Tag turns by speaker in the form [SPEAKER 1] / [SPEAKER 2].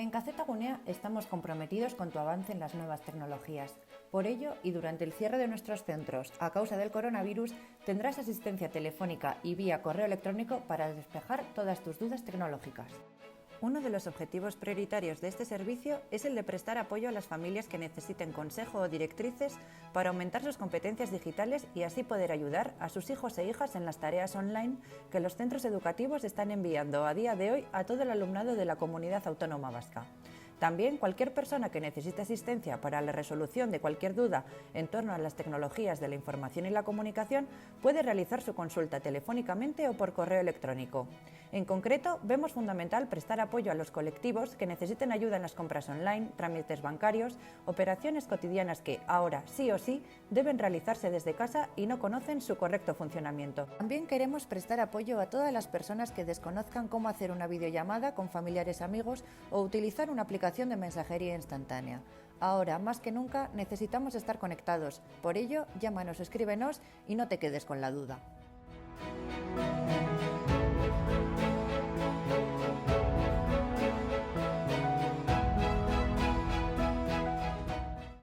[SPEAKER 1] En Gaceta Gunea estamos comprometidos con tu avance en las nuevas tecnologías. Por ello, y durante el cierre de nuestros centros a causa del coronavirus, tendrás asistencia telefónica y vía correo electrónico para despejar todas tus dudas tecnológicas. Uno de los objetivos prioritarios de este servicio es el de prestar apoyo a las familias que necesiten consejo o directrices para aumentar sus competencias digitales y así poder ayudar a sus hijos e hijas en las tareas online que los centros educativos están enviando a día de hoy a todo el alumnado de la Comunidad Autónoma Vasca. También cualquier persona que necesite asistencia para la resolución de cualquier duda en torno a las tecnologías de la información y la comunicación puede realizar su consulta telefónicamente o por correo electrónico. En concreto, vemos fundamental prestar apoyo a los colectivos que necesiten ayuda en las compras online, trámites bancarios, operaciones cotidianas que ahora sí o sí deben realizarse desde casa y no conocen su correcto funcionamiento. También queremos prestar apoyo a todas las personas que desconozcan cómo hacer una videollamada con familiares, amigos o utilizar una aplicación de mensajería instantánea. Ahora, más que nunca, necesitamos estar conectados. Por ello, llámanos, escríbenos y no te quedes con la duda.